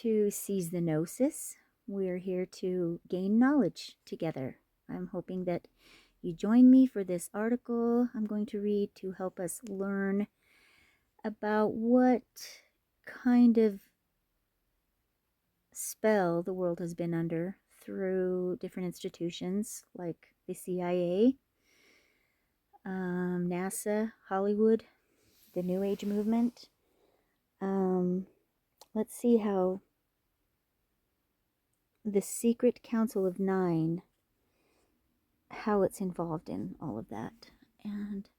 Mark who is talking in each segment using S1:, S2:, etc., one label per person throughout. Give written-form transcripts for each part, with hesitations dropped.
S1: to seize the gnosis. We're here to gain knowledge together. I'm hoping that you join me for this article I'm going to read to help us learn about what kind of spell the world has been under through different institutions like the CIA, NASA, Hollywood, the New Age movement. Let's see how the Secret Council of Nine, how it's involved in all of that. And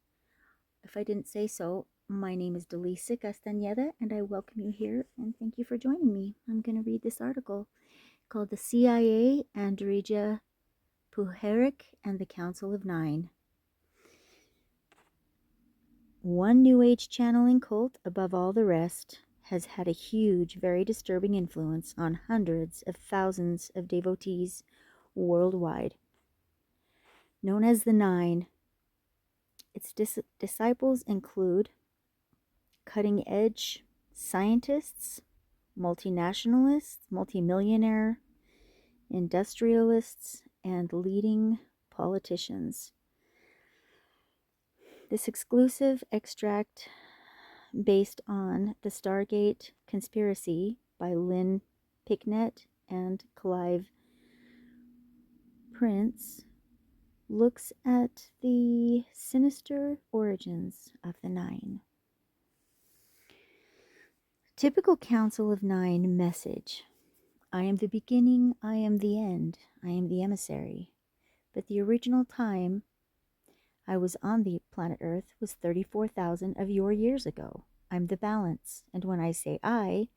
S1: if I didn't say so, my name is Delisa Castañeda, and I welcome you here and thank you for joining me. I'm going to read this article called The CIA, Andrija Puharic, and the Council of Nine. One New Age channeling cult, above all the rest, has had a huge, very disturbing influence on hundreds of thousands of devotees worldwide. Known as the Nine, its disciples include cutting-edge scientists, multinationalists, multimillionaire industrialists, and leading politicians. This exclusive extract, based on the Stargate Conspiracy by Lynn Picknett and Clive Prince, looks at the sinister origins of the Nine. Typical Council of Nine message. I am the beginning, I am the end, I am the emissary. But the original time I was on the planet Earth was 34,000 of your years ago. I'm the balance, and when I say I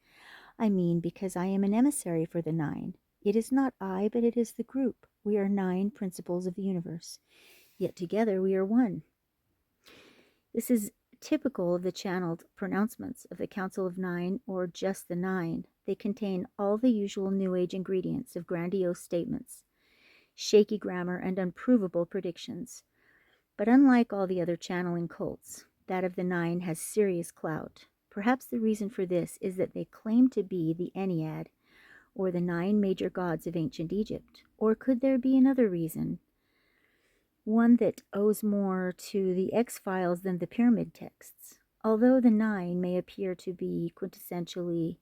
S1: mean because I am an emissary for the Nine. It is not I, but it is the group. We are 9 principles of the universe, yet together we are one. This is typical of the channeled pronouncements of the Council of Nine, or just the Nine. They contain all the usual New Age ingredients of grandiose statements, shaky grammar, and unprovable predictions. But unlike all the other channeling cults, that of the Nine has serious clout. Perhaps the reason for this is that they claim to be the Ennead, or the 9 major gods of ancient Egypt. Or could there be another reason? One that owes more to the X-Files than the pyramid texts. Although the Nine may appear to be quintessentially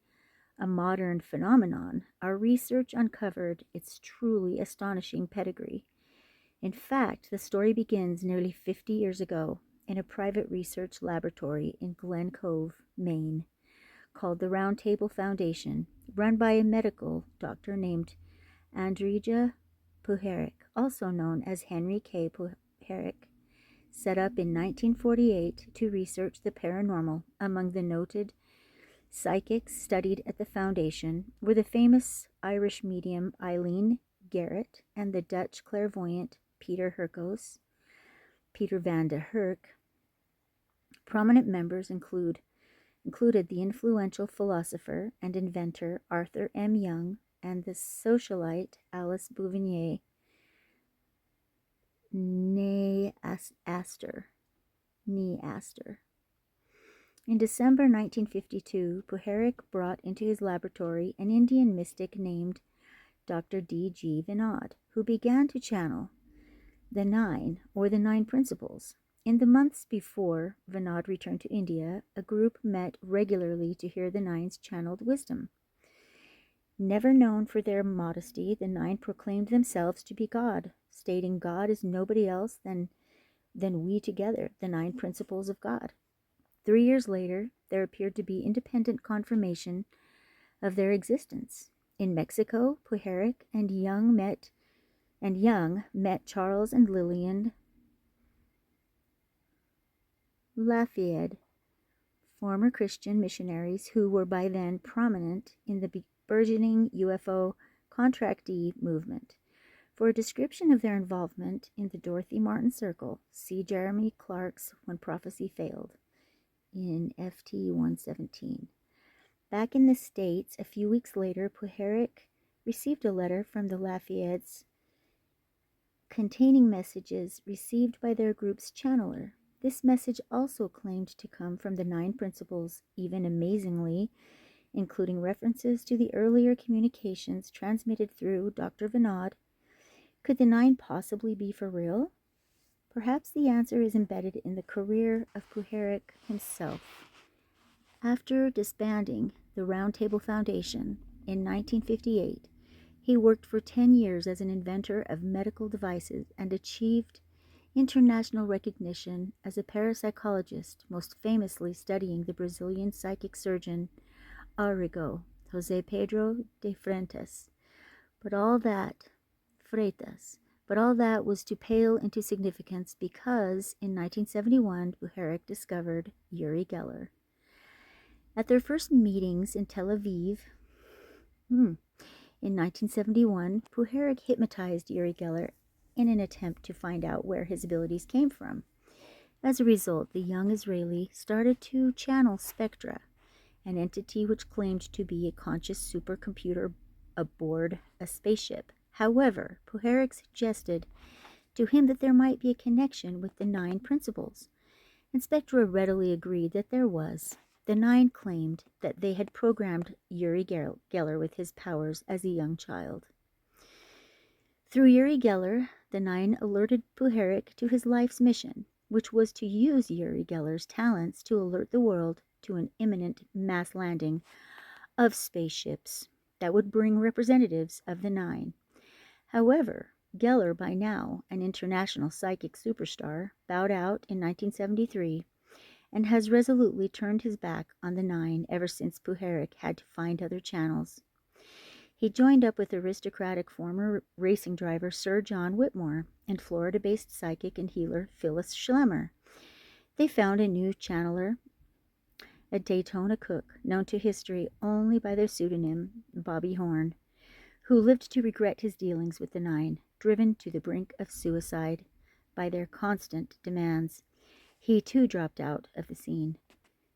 S1: a modern phenomenon, our research uncovered its truly astonishing pedigree. In fact, the story begins nearly 50 years ago in a private research laboratory in Glen Cove, Maine, called the Round Table Foundation, run by a medical doctor named Andrija Puharic, also known as Henry K. Puharic, set up in 1948 to research the paranormal. Among the noted psychics studied at the foundation were the famous Irish medium Eileen Garrett and the Dutch clairvoyant Peter van de Herk. Prominent members included the influential philosopher and inventor Arthur M. Young and the socialite Alice Bouvignier née Astor. In December 1952, Puharic brought into his laboratory an Indian mystic named Dr. D.G. Vinod, who began to channel the Nine, or the 9 principles. In the months before Vinod returned to India, a group met regularly to hear the Nine's channeled wisdom. Never known for their modesty, the 9 proclaimed themselves to be God, stating God is nobody else than we together, the 9 principles of God. 3 years later, there appeared to be independent confirmation of their existence. In Mexico, Puharic and Young met Charles and Lillian Lafayette, former Christian missionaries who were by then prominent in the burgeoning UFO contractee movement. For a description of their involvement in the Dorothy Martin Circle, see Jeremy Clark's When Prophecy Failed in FT 117. Back in the States, a few weeks later, Puharic received a letter from the Lafayettes containing messages received by their group's channeler. This message also claimed to come from the 9 principles. Even amazingly, including references to the earlier communications transmitted through Dr. Vinod. Could the Nine possibly be for real? Perhaps the answer is embedded in the career of Puharich himself. After disbanding the Round Table Foundation in 1958, he worked for 10 years as an inventor of medical devices and achieved international recognition as a parapsychologist, most famously studying the Brazilian psychic surgeon Arrigo, José Pedro de Freitas. But all that was to pale into significance because in 1971 Puharich discovered Uri Geller. At their first meetings in Tel Aviv, in 1971, Puharich hypnotized Uri Geller in an attempt to find out where his abilities came from. As a result, the young Israeli started to channel spectra, an entity which claimed to be a conscious supercomputer aboard a spaceship. However, Puharich suggested to him that there might be a connection with the Nine Principles, and Spectra readily agreed that there was. The Nine claimed that they had programmed Uri Geller with his powers as a young child. Through Uri Geller, the Nine alerted Puharich to his life's mission, which was to use Uri Geller's talents to alert the world to an imminent mass landing of spaceships that would bring representatives of the Nine. However, Geller, by now an international psychic superstar, bowed out in 1973 and has resolutely turned his back on the Nine ever since Puharich had to find other channels. He joined up with aristocratic former racing driver Sir John Whitmore and Florida-based psychic and healer Phyllis Schlemmer. They found a new channeler, a Daytona cook known to history only by their pseudonym Bobby Horn, who lived to regret his dealings with the Nine, driven to the brink of suicide by their constant demands. He too dropped out of the scene,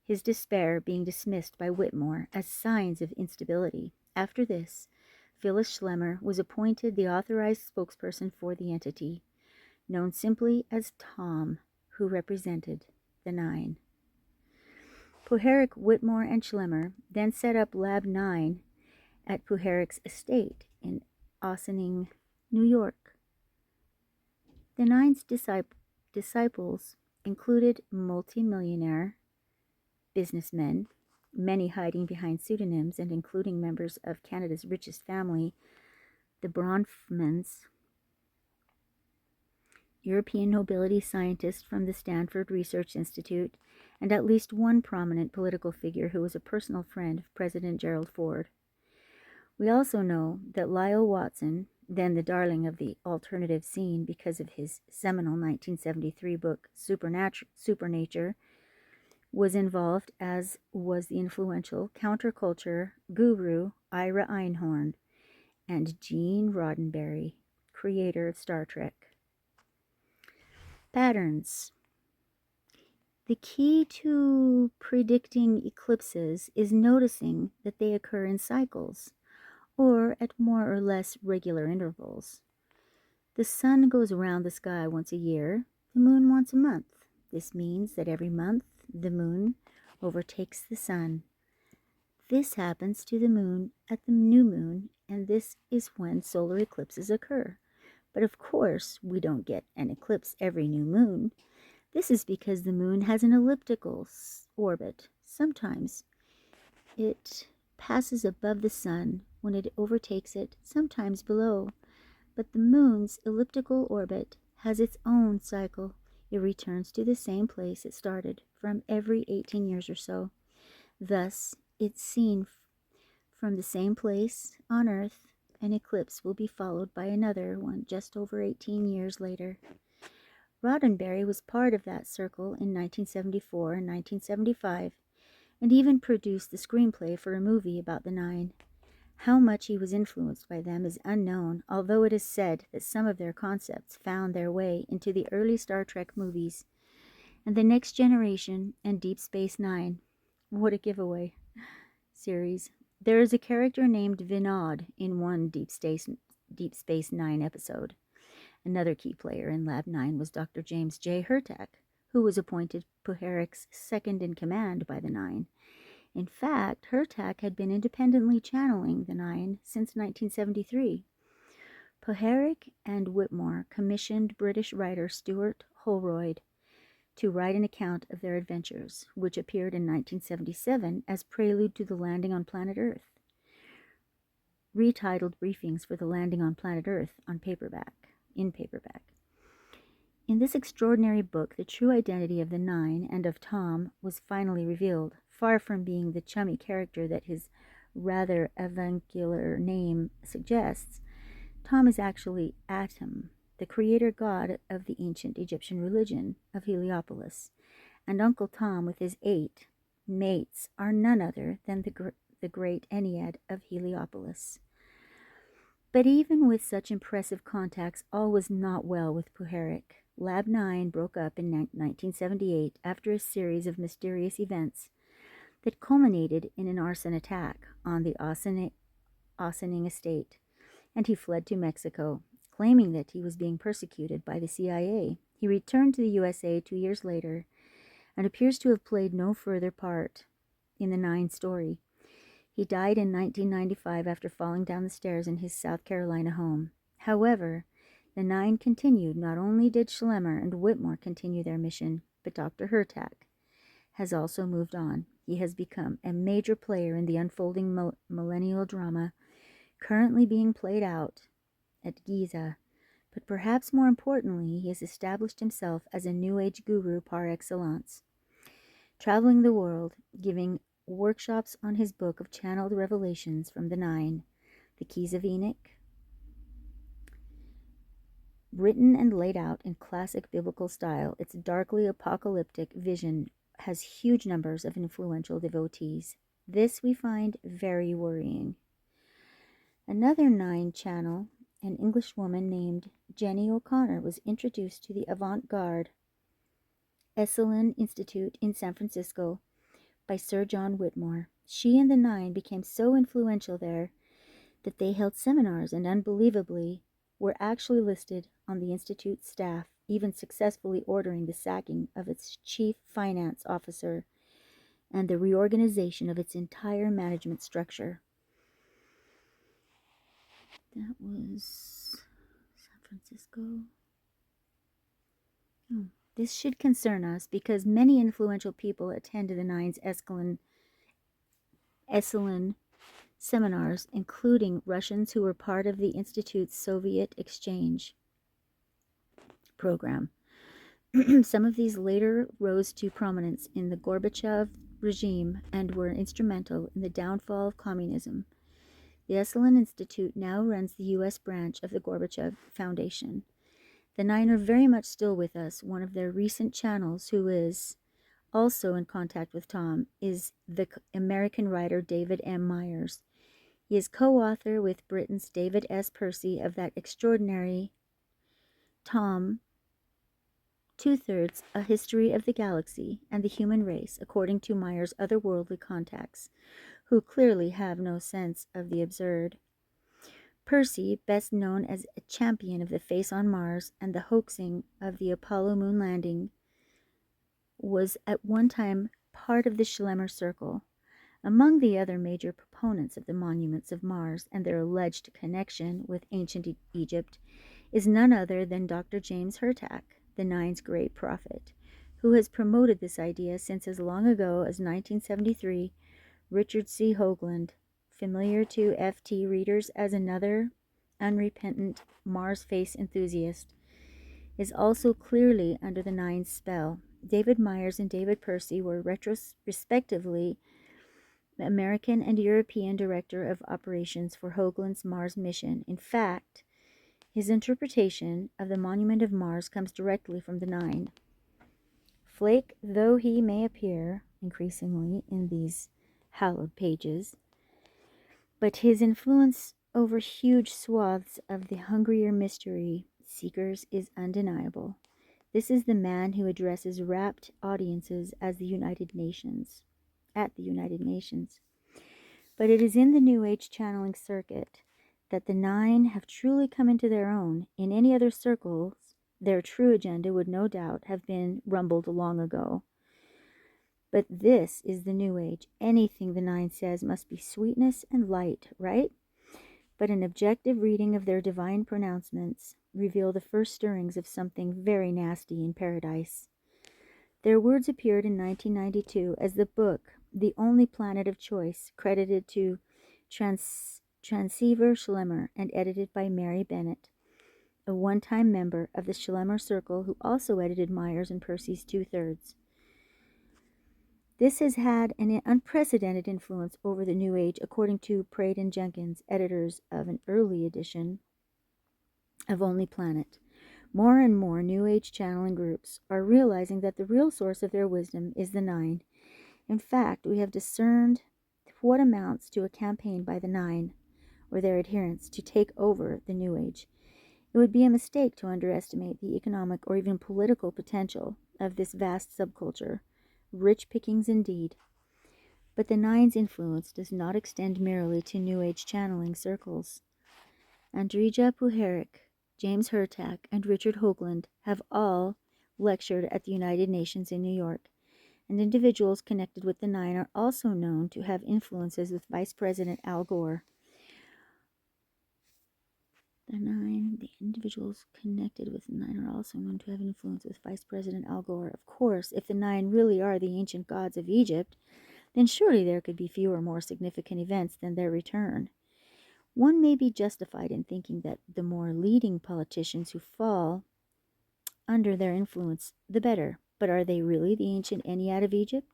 S1: his despair being dismissed by Whitmore as signs of instability. After this, Phyllis Schlemmer was appointed the authorized spokesperson for the entity, known simply as Tom, who represented the Nine. Puharich, Whitmore, and Schlemmer then set up Lab 9 at Puharich's estate in Ossining, New York. The Nine's disciples included multimillionaire businessmen, many hiding behind pseudonyms and including members of Canada's richest family, the Bronfmans, European nobility scientists from the Stanford Research Institute, and at least one prominent political figure who was a personal friend of President Gerald Ford. We also know that Lyle Watson, then the darling of the alternative scene because of his seminal 1973 book Supernature, was involved, as was the influential counterculture guru Ira Einhorn and Gene Roddenberry, creator of Star Trek. Patterns. The key to predicting eclipses is noticing that they occur in cycles, or at more or less regular intervals. The sun goes around the sky once a year, the moon once a month. This means that every month the moon overtakes the sun. This happens to the moon at the new moon, and this is when solar eclipses occur. But of course, we don't get an eclipse every new moon. This is because the moon has an elliptical orbit. Sometimes it passes above the sun when it overtakes it, sometimes below. But the moon's elliptical orbit has its own cycle. It returns to the same place it started from every 18 years or so. Thus, it's seen from the same place on Earth. An eclipse will be followed by another one just over 18 years later. Roddenberry was part of that circle in 1974 and 1975, and even produced the screenplay for a movie about the Nine. How much he was influenced by them is unknown, although it is said that some of their concepts found their way into the early Star Trek movies and The Next Generation and Deep Space Nine. What a giveaway series. There is a character named Vinod in one Deep Space Nine episode. Another key player in Lab 9 was Dr. James J. Hurtak, who was appointed Puharich's second-in-command by the Nine. In fact, Hurtak had been independently channeling the Nine since 1973. Poharic and Whitmore commissioned British writer Stuart Holroyd to write an account of their adventures, which appeared in 1977 as Prelude to the Landing on Planet Earth, retitled Briefings for the Landing on Planet Earth in paperback. In this extraordinary book, the true identity of the Nine and of Tom was finally revealed. Far from being the chummy character that his rather avuncular name suggests, Tom is actually Atum, the creator god of the ancient Egyptian religion of Heliopolis, and Uncle Tom with his 8 mates are none other than the great Ennead of Heliopolis. But even with such impressive contacts, all was not well with Poharic. Lab 9 broke up in 1978 after a series of mysterious events that culminated in an arson attack on the Ossining estate, and he fled to Mexico, claiming that he was being persecuted by the CIA. He returned to the USA 2 years later and appears to have played no further part in the Nine story. He died in 1995 after falling down the stairs in his South Carolina home. However, the Nine continued. Not only did Schlemmer and Whitmore continue their mission, but Dr. Hurtak has also moved on. He has become a major player in the unfolding millennial drama currently being played out at Giza. But perhaps more importantly, he has established himself as a New Age guru par excellence, traveling the world, giving workshops on his book of channeled revelations from the Nine, the Keys of Enoch, written and laid out in classic biblical style. Its darkly apocalyptic vision has huge numbers of influential devotees. This we find very worrying. Another Nine channel, an Englishwoman named Jenny O'Connor, was introduced to the avant-garde Esalen Institute in San Francisco by Sir John Whitmore. She and the Nine became so influential there that they held seminars and, unbelievably, were actually listed on the Institute's staff, even successfully ordering the sacking of its chief finance officer and the reorganization of its entire management structure. That was San Francisco. This should concern us because many influential people attended the Nine's Esalen seminars, including Russians who were part of the Institute's Soviet exchange program. Some of these later rose to prominence in the Gorbachev regime and were instrumental in the downfall of communism. The Esalen Institute now runs the U.S. branch of the Gorbachev Foundation. The Nine are very much still with us. One of their recent channels, who is also in contact with Tom, is the American writer David M. Myers. He is co-author with Britain's David S. Percy of that extraordinary Tom, 2/3, A History of the Galaxy and the Human Race, according to Myers' otherworldly contacts, who clearly have no sense of the absurd. Percy, best known as a champion of the face on Mars and the hoaxing of the Apollo moon landing, was at one time part of the Schlemmer Circle. Among the other major proponents of the monuments of Mars and their alleged connection with ancient Egypt is none other than Dr. James Hurtak, the Nine's great prophet, who has promoted this idea since as long ago as 1973. Richard C. Hoagland, familiar to FT readers as another unrepentant Mars face enthusiast, is also clearly under the Nine's spell. David Myers and David Percy were respectively American and European Director of Operations for Hoagland's Mars mission. In fact, his interpretation of the Monument of Mars comes directly from the Nine. Flake though he may appear increasingly in these hallowed pages, but his influence over huge swaths of the hungrier mystery seekers is undeniable. This is the man who addresses rapt audiences at the United Nations. But it is in the New Age channeling circuit that the Nine have truly come into their own. In any other circles, their true agenda would no doubt have been rumbled long ago. But this is the New Age. Anything the Nine says must be sweetness and light, right? But an objective reading of their divine pronouncements reveal the first stirrings of something very nasty in paradise. Their words appeared in 1992 as the book, The Only Planet of Choice, credited to Transceiver Schlemmer and edited by Mary Bennett, a one-time member of the Schlemmer Circle who also edited Myers and Percy's Two-Thirds. This has had an unprecedented influence over the New Age, according to Praed and Jenkins, editors of an early edition of Only Planet. More and more New Age channeling groups are realizing that the real source of their wisdom is the Nine. In fact, we have discerned what amounts to a campaign by the Nine, or their adherents, to take over the New Age. It would be a mistake to underestimate the economic or even political potential of this vast subculture. Rich pickings indeed. But the Nine's influence does not extend merely to New Age channeling circles. Andrija Puharich, James Hurtak, and Richard Hoagland have all lectured at the United Nations in New York, and individuals connected with the Nine are also known to have influences with Vice President Al Gore. The individuals connected with the Nine are also known to have influence with Vice President Al Gore. Of course, if the Nine really are the ancient gods of Egypt, then surely there could be fewer more significant events than their return. One may be justified in thinking that the more leading politicians who fall under their influence, the better. But are they really the ancient Ennead of Egypt?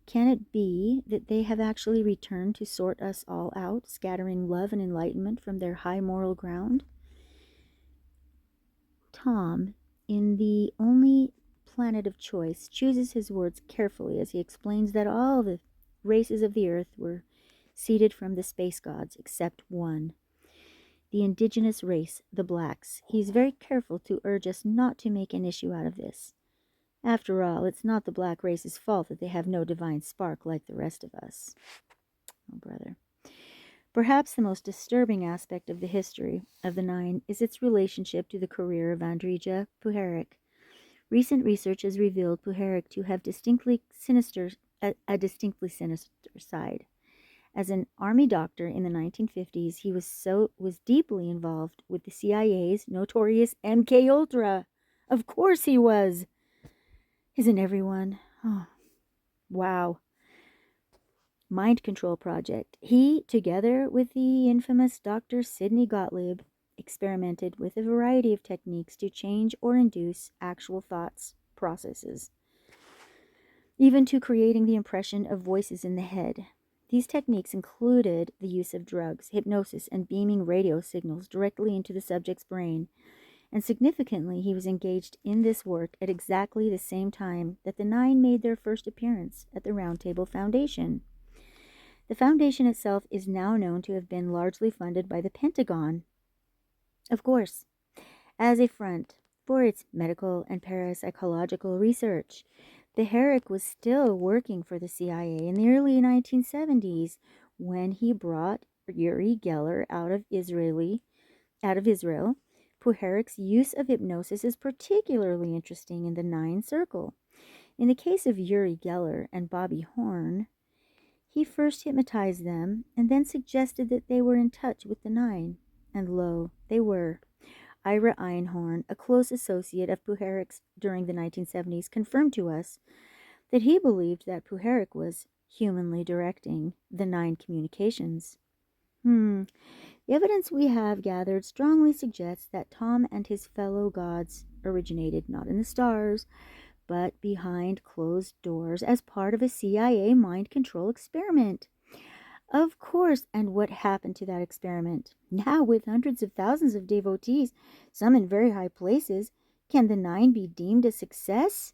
S1: Can it be that they have actually returned to sort us all out, scattering love and enlightenment from their high moral ground? Tom, in The Only Planet of Choice, chooses his words carefully as he explains that all the races of the earth were seeded from the space gods, except one, the indigenous race, the blacks. He's very careful to urge us not to make an issue out of this. After all, it's not the black race's fault that they have no divine spark like the rest of us. Oh, brother. Perhaps the most disturbing aspect of the history of the Nine is its relationship to the career of Andrija Puharich. Recent research has revealed Puharich to have a distinctly sinister side. As an army doctor in the 1950s, he was deeply involved with the CIA's notorious MK Ultra. Of course he was. Isn't everyone? Oh, wow. Mind control project. He, together with the infamous Dr. Sidney Gottlieb, experimented with a variety of techniques to change or induce actual thoughts processes, even to creating the impression of voices in the head. These techniques included the use of drugs, hypnosis, and beaming radio signals directly into the subject's brain. And significantly, he was engaged in this work at exactly the same time that the Nine made their first appearance at the Round Table Foundation. The foundation itself is now known to have been largely funded by the Pentagon, of course, as a front for its medical and parapsychological research. Puharich was still working for the CIA in the early 1970s when he brought Uri Geller out of Israel. Puharich's use of hypnosis is particularly interesting in the Nine Circle. In the case of Uri Geller and Bobby Horn, he first hypnotized them and then suggested that they were in touch with the Nine. And lo, they were. Ira Einhorn, a close associate of Puharich's during the 1970s, confirmed to us that he believed that Puharich was humanly directing the Nine communications. The evidence we have gathered strongly suggests that Tom and his fellow gods originated not in the stars, but behind closed doors as part of a CIA mind control experiment. Of course, and what happened to that experiment? Now, with hundreds of thousands of devotees, some in very high places, can the Nine be deemed a success?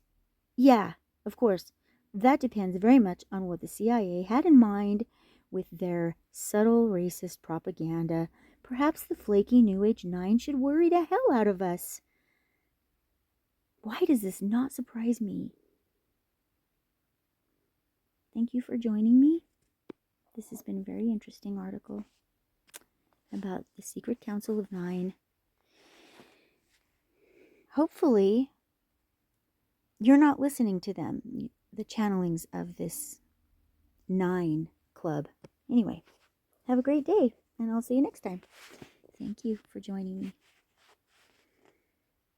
S1: Yeah, of course. That depends very much on what the CIA had in mind with their subtle racist propaganda. Perhaps the flaky New Age Nine should worry the hell out of us. Why does this not surprise me? Thank you for joining me. This has been a very interesting article about the Secret Council of Nine. Hopefully, you're not listening to them. the channelings of this 9 club. Anyway, have a great day, and I'll see you next time. Thank you for joining me.